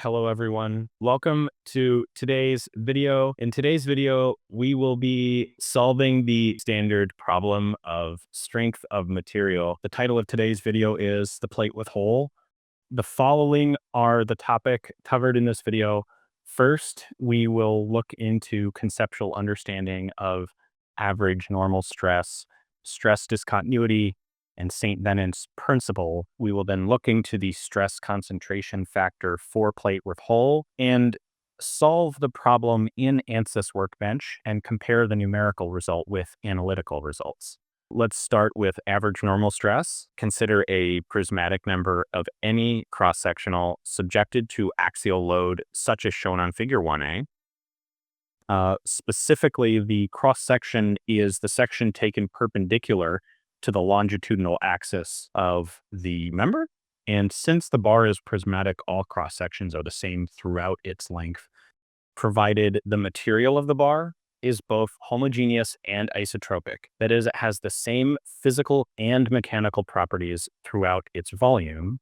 Hello everyone. Welcome to today's video. In today's video, we will be solving the standard problem of strength of material. The title of today's video is The Plate with Hole. The following are the topic covered in this video. First, we will look into conceptual understanding of average normal stress, stress discontinuity, and Saint-Venant's principle. We will then look into the stress concentration factor for plate with hole and solve the problem in Ansys Workbench and compare the numerical result with analytical results. Let's start with average normal stress. Consider a prismatic member of any cross-sectional subjected to axial load, such as shown on figure 1a. Specifically, the cross-section is the section taken perpendicular to the longitudinal axis of the member. And since the bar is prismatic, all cross-sections are the same throughout its length, provided the material of the bar is both homogeneous and isotropic. That is, it has the same physical and mechanical properties throughout its volume,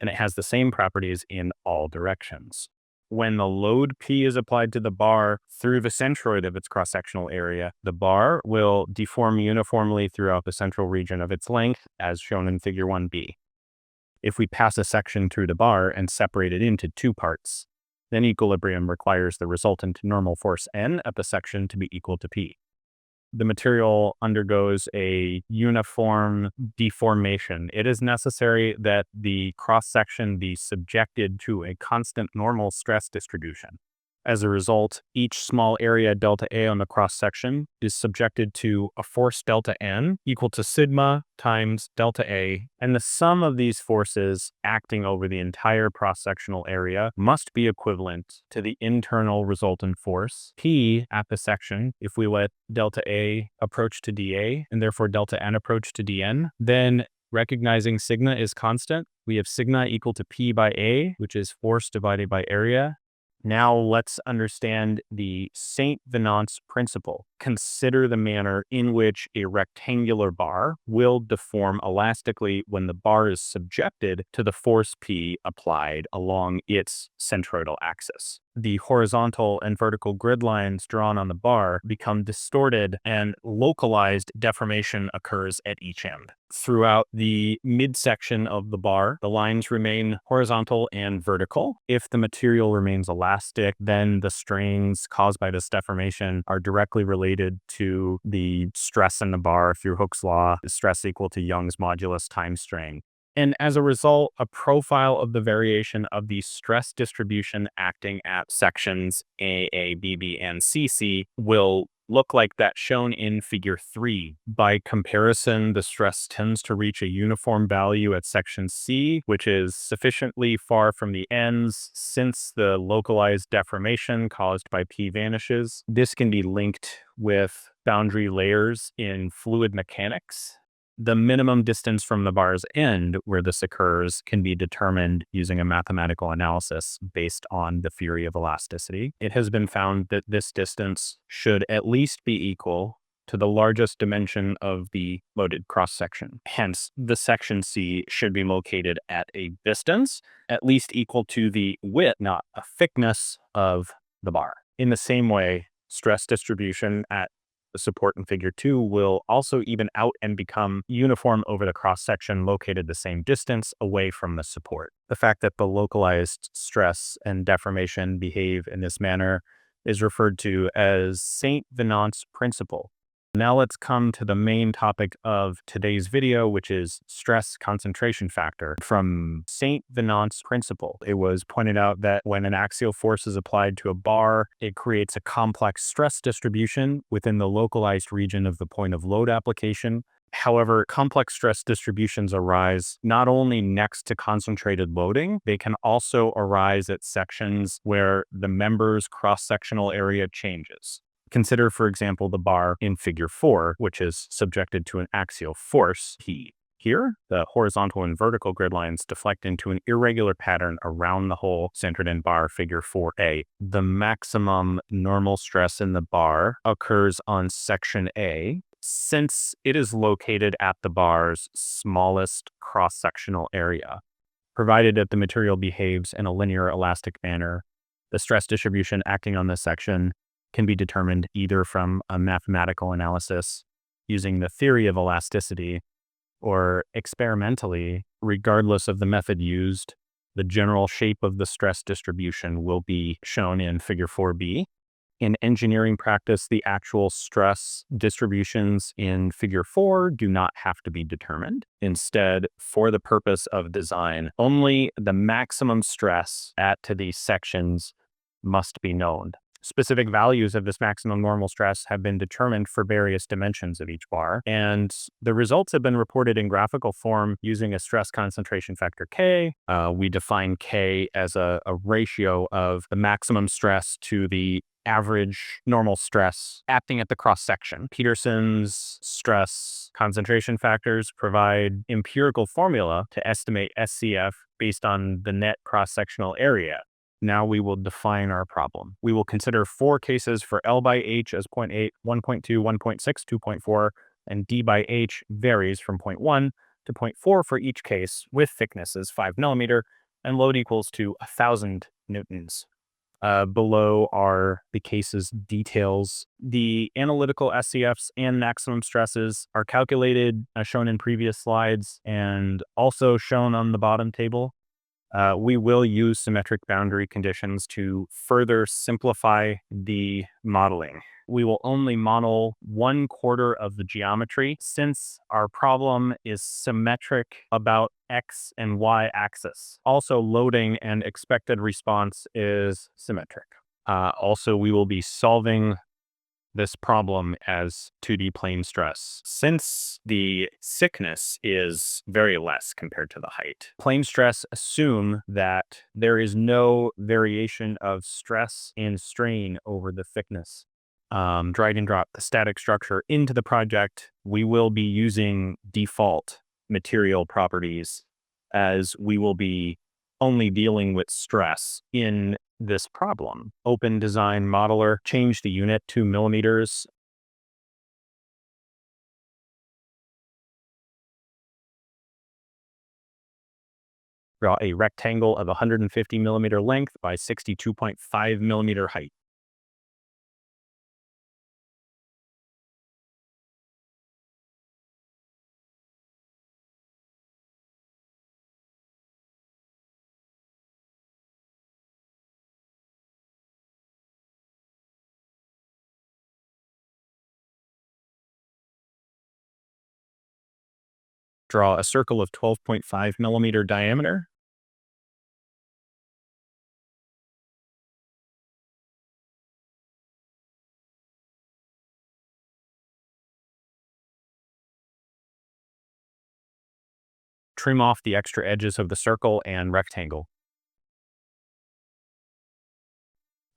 and it has the same properties in all directions. When the load P is applied to the bar through the centroid of its cross-sectional area, the bar will deform uniformly throughout the central region of its length, as shown in figure 1b. If we pass a section through the bar and separate it into two parts, then equilibrium requires the resultant normal force N at the section to be equal to P. The material undergoes a uniform deformation. It is necessary that the cross-section be subjected to a constant normal stress distribution. As a result, each small area delta A on the cross-section is subjected to a force delta N equal to sigma times delta A, and the sum of these forces acting over the entire cross-sectional area must be equivalent to the internal resultant force, P, at the section. If we let delta A approach to dA, and therefore delta N approach to dN, then recognizing sigma is constant, we have sigma equal to P by A, which is force divided by area. Now let's understand the Saint-Venant's principle. Consider the manner in which a rectangular bar will deform elastically when the bar is subjected to the force P applied along its centroidal axis. The horizontal and vertical grid lines drawn on the bar become distorted and localized deformation occurs at each end. Throughout the midsection of the bar, the lines remain horizontal and vertical. If the material remains elastic, then the strains caused by this deformation are directly related to the stress in the bar through Hooke's law, stress equal to Young's modulus times strain. And as a result, a profile of the variation of the stress distribution acting at sections AA, BB, and CC will look like that shown in figure 3. By comparison, the stress tends to reach a uniform value at section C, which is sufficiently far from the ends since the localized deformation caused by P vanishes. This can be linked with boundary layers in fluid mechanics. The minimum distance from the bar's end where this occurs can be determined using a mathematical analysis based on the theory of elasticity. It has been found that this distance should at least be equal to the largest dimension of the loaded cross-section. Hence, the section C should be located at a distance at least equal to the width, not a thickness, of the bar. In the same way, stress distribution at the support in figure 2 will also even out and become uniform over the cross-section located the same distance away from the support. The fact that the localized stress and deformation behave in this manner is referred to as Saint-Venant's principle. Now let's come to the main topic of today's video, which is stress concentration factor. From Saint-Venant's principle, it was pointed out that when an axial force is applied to a bar, it creates a complex stress distribution within the localized region of the point of load application. However, complex stress distributions arise not only next to concentrated loading, they can also arise at sections where the member's cross-sectional area changes. Consider, for example, the bar in figure 4, which is subjected to an axial force, P. Here, the horizontal and vertical grid lines deflect into an irregular pattern around the hole centered in bar figure 4a. The maximum normal stress in the bar occurs on section A, since it is located at the bar's smallest cross-sectional area. provided that the material behaves in a linear elastic manner. The stress distribution acting on this section can be determined either from a mathematical analysis using the theory of elasticity or experimentally. Regardless of the method used, the general shape of the stress distribution will be shown in figure 4b. In engineering practice, the actual stress distributions in figure 4 do not have to be determined. Instead, for the purpose of design, only the maximum stress to these sections must be known. Specific values of this maximum normal stress have been determined for various dimensions of each bar, and the results have been reported in graphical form using a stress concentration factor K. We define K as a ratio of the maximum stress to the average normal stress acting at the cross section. Peterson's stress concentration factors provide empirical formula to estimate SCF based on the net cross-sectional area. Now we will define our problem. We will consider 4 cases for L by H as 0.8, 1.2, 1.6, 2.4, and D by H varies from 0.1 to 0.4 for each case, with thickness as 5 millimeter and load equals to 1,000 newtons. Below are the case's details. The analytical SCFs and maximum stresses are calculated as shown in previous slides and also shown on the bottom table. We will use symmetric boundary conditions to further simplify the modeling. We will only model 1/4 of the geometry since our problem is symmetric about X and Y axis. Also, loading and expected response is symmetric. Also, we will be solving this problem as 2D plane stress, since the thickness is very less compared to the height. Plane stress assume that there is no variation of stress and strain over the thickness. Drag and drop the static structure into the project. We will be using default material properties as we will be only dealing with stress in this problem. Open design modeler, change the unit to millimeters. Draw a rectangle of 150 millimeter length by 62.5 millimeter height. Draw a circle of 12.5 millimeter diameter. Trim off the extra edges of the circle and rectangle.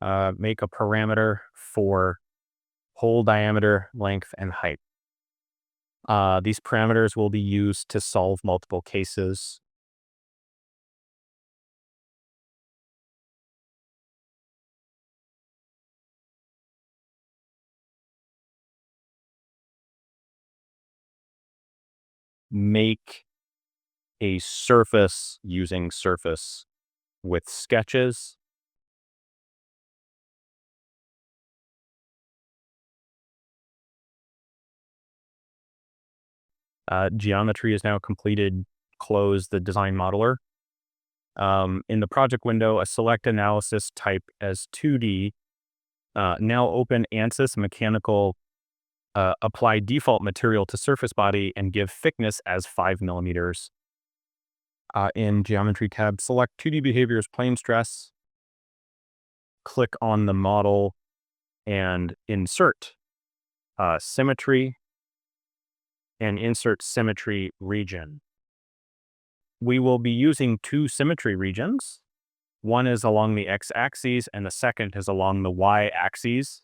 Make a parameter for hole diameter, length, and height. These parameters will be used to solve multiple cases. Make a surface using surface with sketches. Geometry is now completed. Close the design modeler. In the project window, a select analysis type as 2D. Now open Ansys Mechanical, apply default material to surface body and give thickness as 5 millimeters. In Geometry tab, select 2D behaviors plane stress. Click on the model and insert symmetry and insert symmetry region. We will be using 2 symmetry regions. One is along the x-axis and the second is along the y-axis.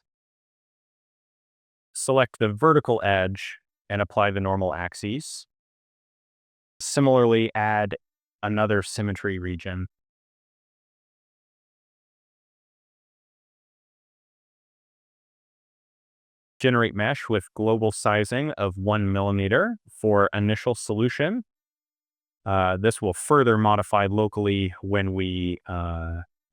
Select the vertical edge and apply the normal axes. Similarly, add another symmetry region. Generate mesh with global sizing of 1 millimeter for initial solution. This will further modify locally when we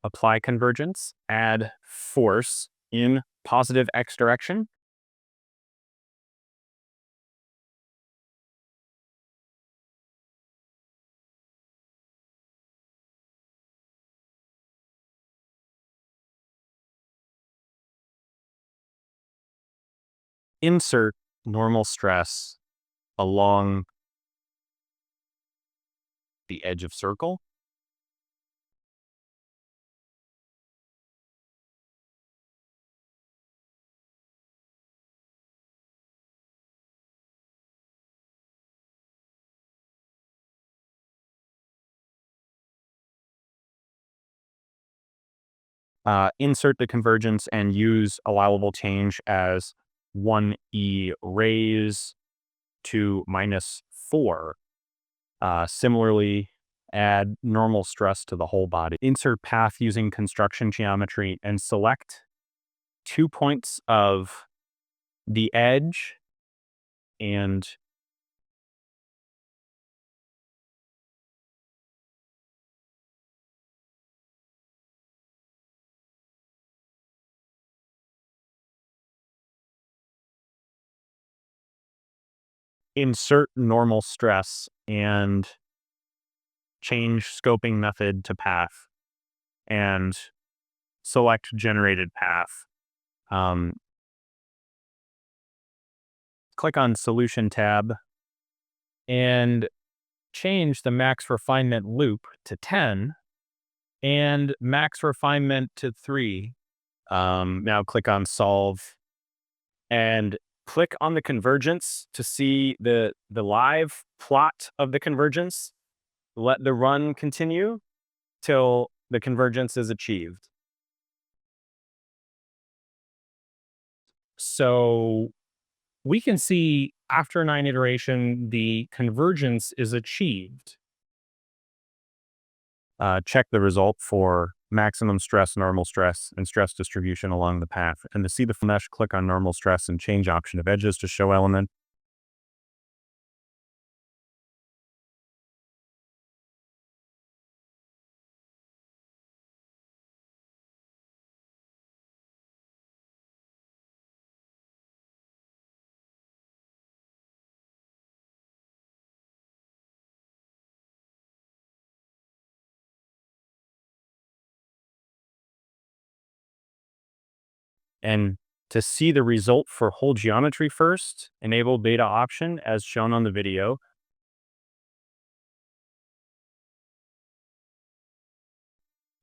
apply convergence, add force in positive x direction. Insert normal stress along the edge of circle. Insert the convergence and use allowable change as 1e raise to -4. Similarly, add normal stress to the whole body. Insert path using construction geometry and select 2 points of the edge and insert normal stress and change scoping method to path and select generated path. Click on Solution tab and change the max refinement loop to 10 and max refinement to 3. Now click on Solve and click on the convergence to see the live plot of the convergence. Let the run continue till the convergence is achieved. So we can see after 9 iteration, the convergence is achieved. Check the result for maximum stress, normal stress, and stress distribution along the path. And to see the mesh, click on normal stress and change option of edges to show element. And to see the result for whole geometry first, enable data option as shown on the video.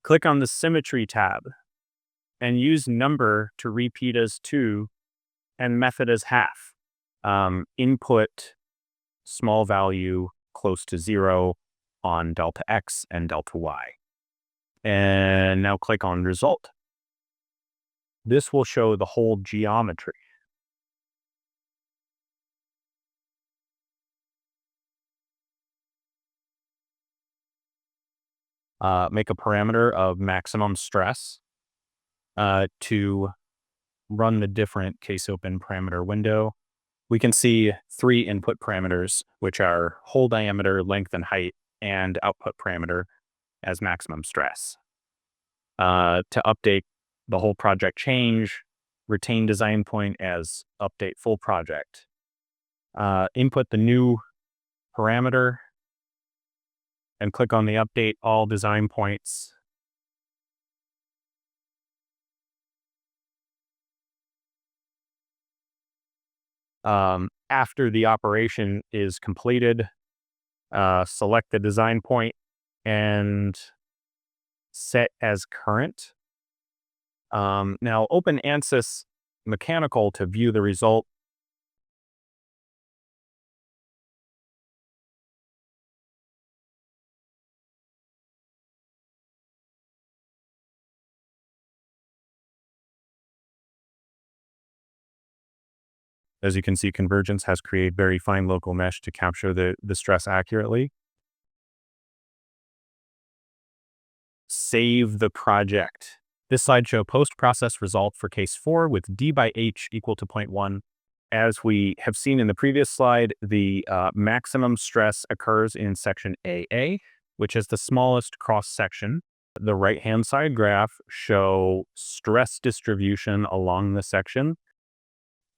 Click on the Symmetry tab and use number to repeat as 2 and method as half. Input small value close to 0 on delta x and delta y. And now click on Result. This will show the whole geometry. Make a parameter of maximum stress to run the different case open parameter window. We can see 3 input parameters, which are hole diameter, length, and height, and output parameter as maximum stress. To update the whole project change, retain design point as update full project. Input the new parameter and click on the update all design points. After the operation is completed, select the design point and set as current. Now open Ansys Mechanical to view the result. As you can see, convergence has created very fine local mesh to capture the stress accurately. Save the project. This slide shows post-process result for case 4 with d by h equal to 0.1 As we have seen in the previous slide, the maximum stress occurs in section AA, which is the smallest cross section. The right-hand side graph show stress distribution along the section.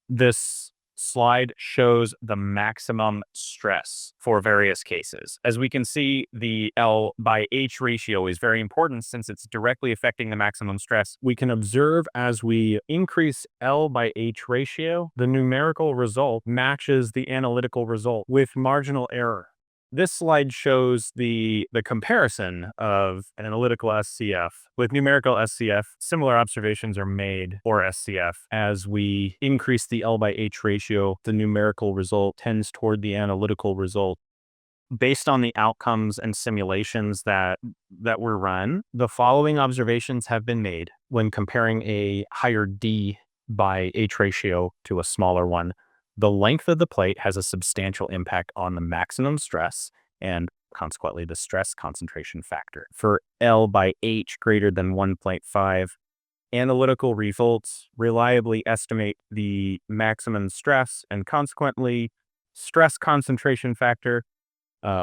This slide shows the maximum stress for various cases. As we can see, the L by H ratio is very important since it's directly affecting the maximum stress. We can observe as we increase L by H ratio, the numerical result matches the analytical result with marginal error. This slide shows the comparison of an analytical SCF with numerical SCF. Similar observations are made for SCF. As we increase the L by H ratio, the numerical result tends toward the analytical result. Based on the outcomes and simulations that were run, the following observations have been made when comparing a higher D by H ratio to a smaller one. The length of the plate has a substantial impact on the maximum stress and consequently the stress concentration factor. For L by H greater than 1.5, analytical results reliably estimate the maximum stress and consequently stress concentration factor.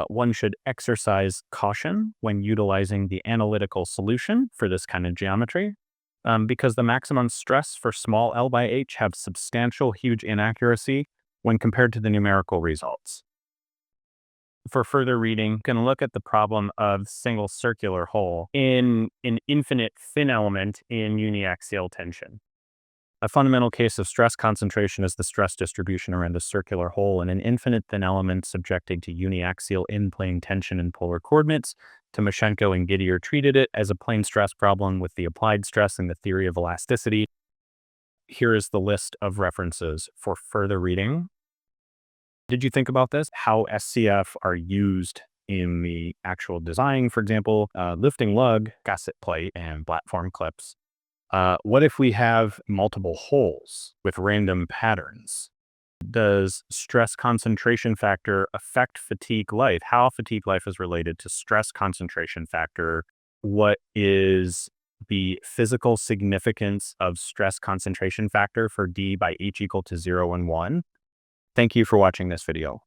One should exercise caution when utilizing the analytical solution for this kind of geometry. Because the maximum stress for small L by H have substantial, huge inaccuracy when compared to the numerical results. For further reading, you can look at the problem of single circular hole in an infinite thin element in uniaxial tension. A fundamental case of stress concentration is the stress distribution around a circular hole in an infinite thin element subjected to uniaxial in-plane tension in polar coordinates. Timoshenko and Gidier treated it as a plane stress problem with the applied stress and the theory of elasticity. Here is the list of references for further reading. Did you think about this? How SCF are used in the actual design, for example, lifting lug, gasket plate, and platform clips. What if we have multiple holes with random patterns? Does stress concentration factor affect fatigue life? How fatigue life is related to stress concentration factor? What is the physical significance of stress concentration factor for D by H equal to 0 and 1? Thank you for watching this video.